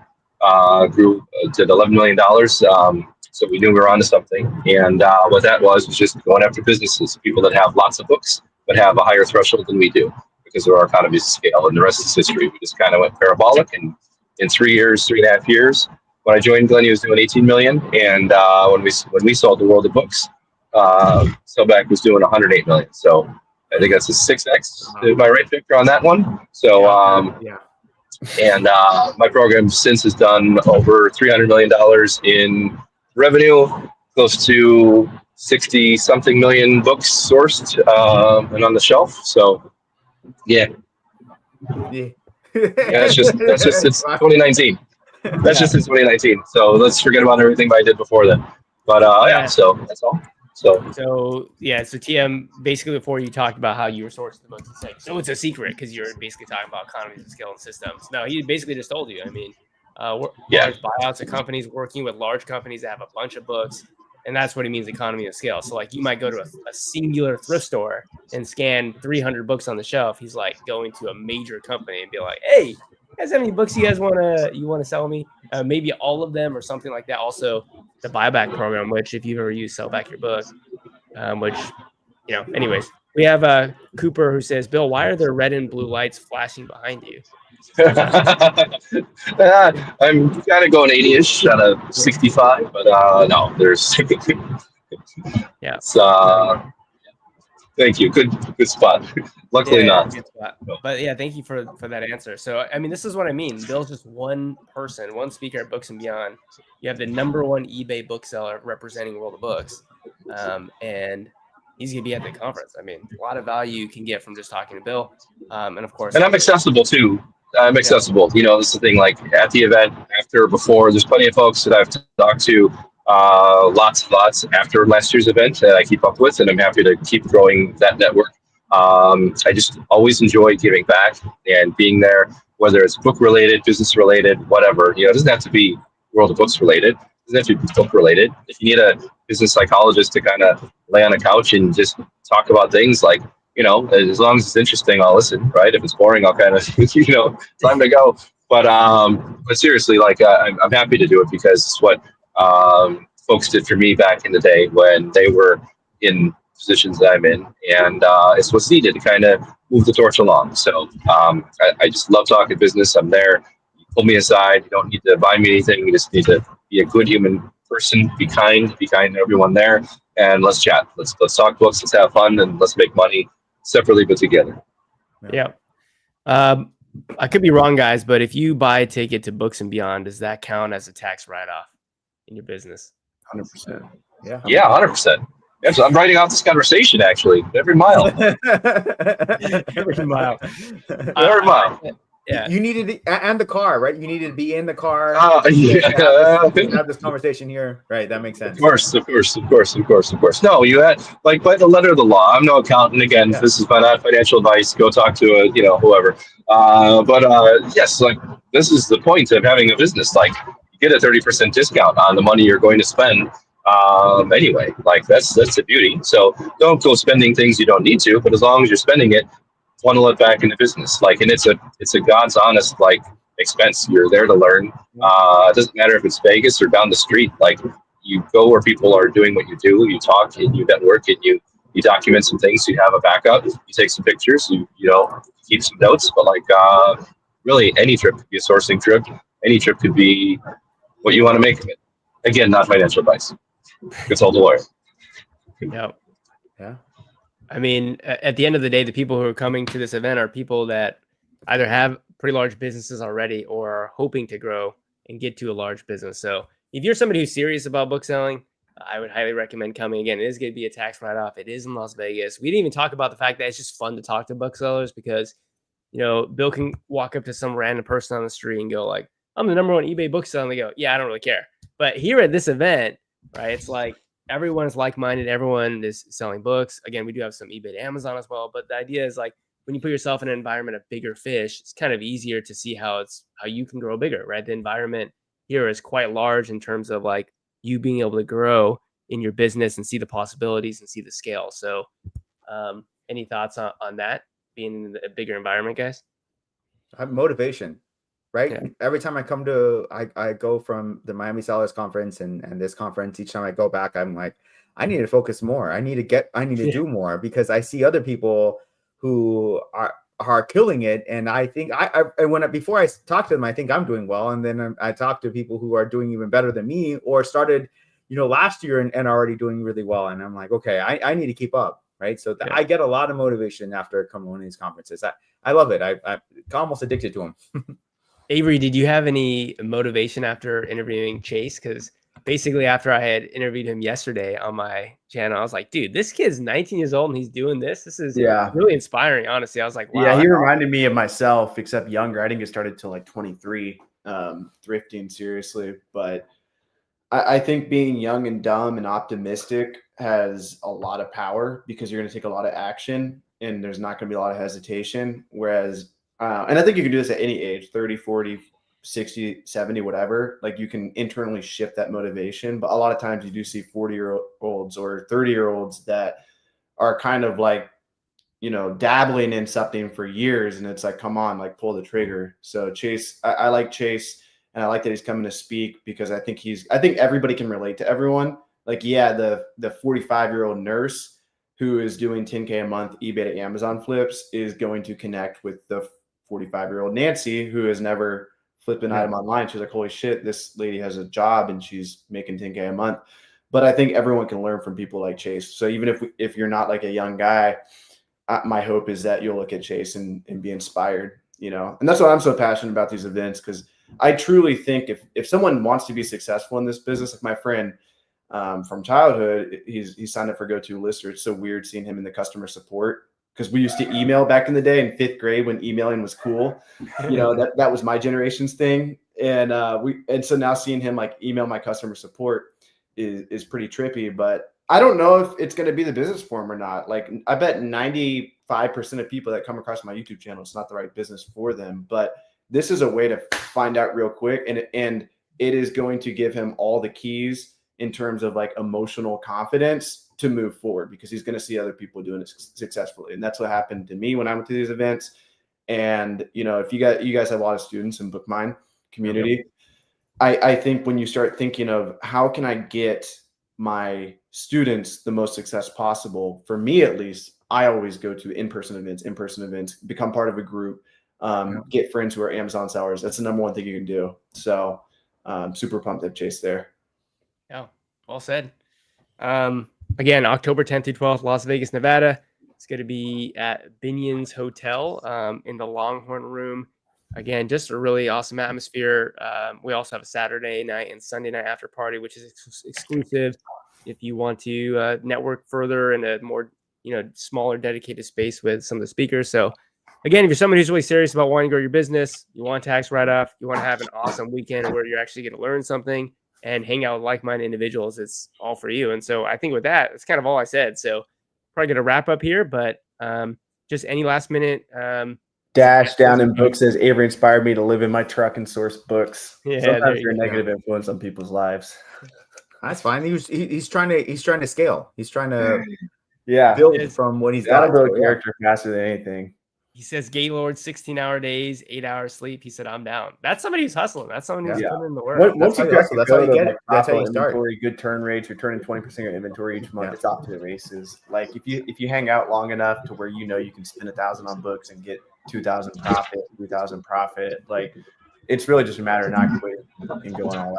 grew to $11 million. So we knew we were onto something. And what that was just going after businesses, people that have lots of books, but have a higher threshold than we do because of our economies of scale. And the rest is history. We just kind of went parabolic. And in 3.5 years, when I joined, Glenn, he was doing 18 million. And when we sold the World of Books, Sellback was doing 108 million. So I think that's a 6x. Is my right, Victor, on that one? So, yeah. And my program since has done over $300 million in revenue, close to 60-something million books sourced and on the shelf. So, yeah. That's just since 2019. That's just since 2019. So let's forget about everything I did before then. But so that's all. So TM, basically before you talked about how you were sourcing the books, so it's a secret because you're basically talking about economies of scale and systems. No, he basically just told you. I mean, large buyouts of companies working with large companies that have a bunch of books, and that's what he means economy of scale. So like you might go to a singular thrift store and scan 300 books on the shelf. He's like going to a major company and be like, "Hey, guys, have any books you guys want to sell me? Maybe all of them or something like that." Also, the buyback program, which if you've ever used Sell Back Your Book, anyways, we have Cooper who says, "Bill, why are there red and blue lights flashing behind you?" I'm kind of going 80-ish out of 65, but no, there's yeah. Thank you. Good spot. Luckily not. Good spot. But yeah, thank you for that answer. So I mean, this is what I mean. Bill's just one person, one speaker at Books and Beyond. You have the #1 eBay bookseller representing World of Books, and he's gonna be at the conference. I mean, a lot of value you can get from just talking to Bill, and of course, I'm accessible too. I'm accessible. You know, this is the thing. Like at the event, after, before, there's plenty of folks that I've talked to. Lots after last year's event that I keep up with, and I'm happy to keep growing that network. I just always enjoy giving back and being there, whether it's book related, business related, whatever. You know, it doesn't have to be World of Books related. It doesn't have to be book related. If you need a business psychologist to kind of lay on a couch and just talk about things, like, you know, as long as it's interesting, I'll listen, right? If it's boring, I'll kind of, time to go. But seriously, like, I'm happy to do it because it's what folks did for me back in the day when they were in positions that I'm in, and it's what's needed to kind of move the torch along. So I just love talking business. I'm there. You pull me aside. You don't need to buy me anything. You just need to be a good human person. Be kind to everyone there, and let's chat. Let's talk books. Let's have fun, and let's make money separately but together. Yeah. I could be wrong, guys, but if you buy a ticket to Books and Beyond, does that count as a tax write-off in your business? 100%. Yeah, 100%. Yeah, so I'm writing off this conversation actually every mile. Every mile. Every mile. Yeah. You needed and the car, right? You needed to be in the car. Have this conversation here, right? That makes sense. Of course. No, you had, like, by the letter of the law. I'm no accountant. Again, This is not financial advice. Go talk to whoever. But yes, like, this is the point of having a business. Like, you get a 30% discount on the money you're going to spend. Anyway, like, that's the beauty. So don't go spending things you don't need to. But as long as you're spending it, funnel it back into business. Like, and it's a God's honest, like, expense. You're there to learn. It doesn't matter if it's Vegas or down the street. Like, you go where people are doing what you do. You talk and you network and you You document some things, so you have a backup. You take some pictures. You know, keep some notes. But like really, any trip could be a sourcing trip. Any trip could be what you want to make of it. Again, not financial advice. Consult a lawyer. Yeah. Yeah. I mean, at the end of the day, the people who are coming to this event are people that either have pretty large businesses already or are hoping to grow and get to a large business. So if you're somebody who's serious about book selling, I would highly recommend coming. Again, it is going to be a tax write-off. It is in Las Vegas. We didn't even talk about the fact that it's just fun to talk to booksellers because, you know, Bill can walk up to some random person on the street and go like, I'm the number one eBay bookseller. And they go, yeah, I don't really care. But here at this event, right, it's like everyone is like-minded. Everyone is selling books. Again, we do have some eBay to Amazon as well. But the idea is like when you put yourself in an environment of bigger fish, it's kind of easier to see how you can grow bigger, right? The environment here is quite large in terms of like you being able to grow in your business and see the possibilities and see the scale. So any thoughts on that being in a bigger environment, guys? I have motivation, right? Yeah. Every time I come to, I go from the Miami Sellers Conference and this conference, each time I go back, I'm like, I need to focus more. I need to do more because I see other people who are killing it. And I think before I talk to them, I think I'm doing well. And then I talk to people who are doing even better than me or started, you know, last year and already doing really well. And I'm like, okay, I need to keep up. Right. So I get a lot of motivation after coming to these conferences. I love it. I'm almost addicted to them. Avery, did you have any motivation after interviewing Chase? Because basically after I had interviewed him yesterday on my channel, I was like, dude, this kid's 19 years old and he's doing this. This is really inspiring, honestly. I was like, wow. Yeah, he reminded me of myself, except younger. I didn't get started till like 23, thrifting seriously. But I think being young and dumb and optimistic has a lot of power because you're going to take a lot of action and there's not going to be a lot of hesitation. Whereas, and I think you can do this at any age, 30, 40, 60, 70, whatever. Like you can internally shift that motivation. But a lot of times you do see 40-year-olds or 30-year-olds that are kind of like, you know, dabbling in something for years. And it's like, come on, like pull the trigger. So Chase, I like Chase. And I like that he's coming to speak because I think everybody can relate to everyone. Like, yeah, the 45-year-old nurse who is doing 10K a month eBay to Amazon flips is going to connect with the 45-year-old Nancy who has never flipped an item online. She's like, holy shit, this lady has a job and she's making 10K a month. But I think everyone can learn from people like Chase. So even if you're not like a young guy, my hope is that you'll look at Chase and be inspired, you know. And that's why I'm so passionate about these events, because I truly think if someone wants to be successful in this business, like my friend from childhood, he's signed up for GoToLister. It's so weird seeing him in the customer support because we used to email back in the day in 5th grade when emailing was cool. You know, that was my generation's thing. And so now seeing him like email my customer support is pretty trippy. But I don't know if it's going to be the business for him or not. Like I bet 95% of people that come across my YouTube channel, it's not the right business for them. But this is a way to find out real quick. And it is going to give him all the keys in terms of like emotional confidence to move forward because he's going to see other people doing it successfully. And that's what happened to me when I went to these events. And, you know, if you guys have a lot of students in BookMine community, I think when you start thinking of how can I get my students the most success possible, for me, at least, I always go to in-person events, become part of a group, get friends who are Amazon sellers. That's the number one thing you can do. So super pumped to Chase there. Yeah, well said. Again, October 10th through 12th, Las Vegas, Nevada. It's going to be at Binion's Hotel in the Longhorn Room. Again, just a really awesome atmosphere. We also have a Saturday night and Sunday night after party, which is exclusive. If you want to network further in a more, smaller dedicated space with some of the speakers. So again, if you're somebody who's really serious about wanting to grow your business, you want tax write-off, you want to have an awesome weekend where you're actually going to learn something and hang out with like-minded individuals, it's all for you. And so I think with that, it's kind of all I said. So probably going to wrap up here, but just any last minute. Dash down in book says Avery inspired me to live in my truck and source books. Yeah, sometimes you're a negative influence on people's lives. That's fine. He's trying to scale. He's trying to build from what he's got got. to build character faster than anything. He says Gaylord 16-hour days, 8 hours sleep. He said, I'm down. That's somebody who's hustling. That's someone who's putting in the work. Once you how you crack hustle. the That's how code you of get like it. That's how profitable you start. inventory, good turn rates, you're turning 20% of your inventory each month. Yeah. It's off to the races. Like if you hang out long enough to where you know you can spend $1,000 on books and get 2,000 profit, 3,000 profit, like it's really just a matter of not quitting and going all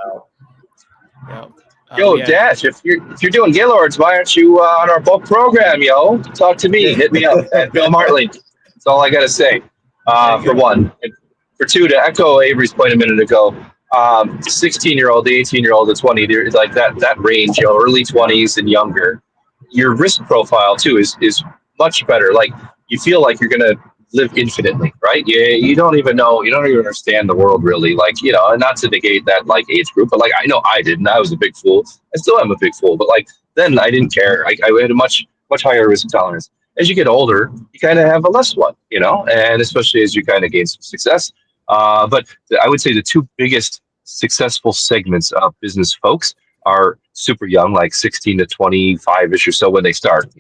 out. Yeah. Yo, Dash, if you're doing Gaylords, why aren't you on our book program, yo? Talk to me. Hit me up at Bill Martley. That's all I got to say. For one. And for two, to echo Avery's point a minute ago, 16-year-old, the 18-year-old, the 20, like that range, early 20s and younger, your risk profile, too, is much better. Like, you feel like you're going to live infinitely, right? You don't even know, you don't even understand the world really. Like, and not to negate that like age group, but like I know I didn't. I was a big fool. I still am a big fool, but like then I didn't care. I had a much higher risk tolerance. As you get older, you kind of have a less one, and especially as you kind of gain some success. But I would say the two biggest successful segments of business folks are super young, like 16 to 25-ish or so when they start,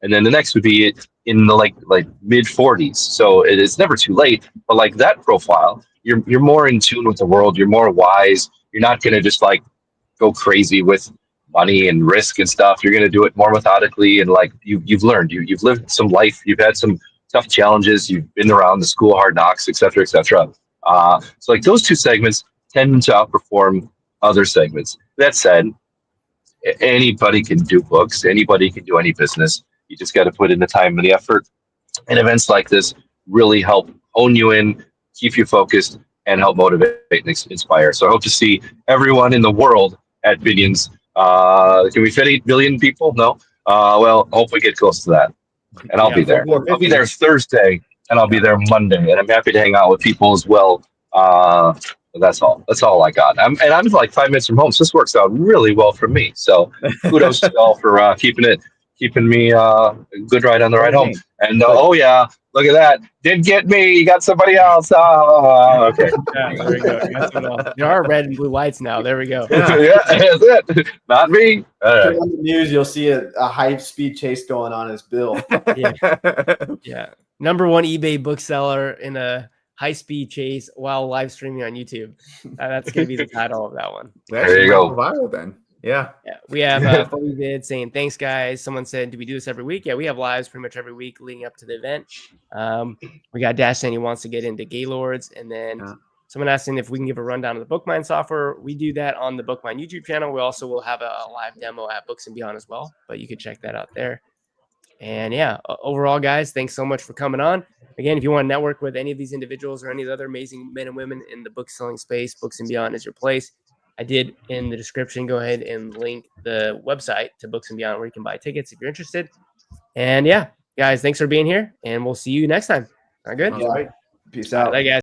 and then the next would be in the like mid 40s. So it's never too late. But like that profile, you're more in tune with the world. You're more wise. You're not going to just like go crazy with money and risk and stuff. You're going to do it more methodically, and like you've learned. You've lived some life. You've had some tough challenges. You've been around the school hard knocks, et cetera, et cetera. So like those two segments tend to outperform other segments. That said, anybody can do books. Anybody can do any business. You just got to put in the time and the effort. And events like this really help hone you in, keep you focused, and help motivate and inspire. So I hope to see everyone in the world at Billions. Can we fit 8 billion people? No. Well, hope we get close to that. And I'll be there. I'll be there Thursday, and I'll be there Monday. And I'm happy to hang out with people as well. That's all. That's all I got. I'm like 5 minutes from home, so this works out really well for me. So kudos to y'all for keeping me a good ride on the ride home. And oh yeah, look at that! Didn't get me. You got somebody else. Okay. Yeah, there we go. There are red and blue lights now. There we go. Yeah, that's it. Not me. On the news, you'll see a high-speed chase going on as Bill. Yeah. Number one eBay bookseller in a high-speed chase while live streaming on YouTube. That's going to be the title of that one. There you go. Viral then. Yeah. We have Philly Vid saying, thanks, guys. Someone said, do we do this every week? Yeah, we have lives pretty much every week leading up to the event. We got Dash saying he wants to get into Gaylords. And then someone asking if we can give a rundown of the Bookmine software. We do that on the Bookmine YouTube channel. We also will have a live demo at Books and Beyond as well, but you can check that out there. And yeah, overall, guys, thanks so much for coming on. Again, if you want to network with any of these individuals or any of the other amazing men and women in the book selling space, Books and Beyond is your place. I did in the description, go ahead and link the website to Books and Beyond where you can buy tickets if you're interested. And yeah, guys, thanks for being here, and we'll see you next time. All right, good? Yeah. Peace out. Bye, guys.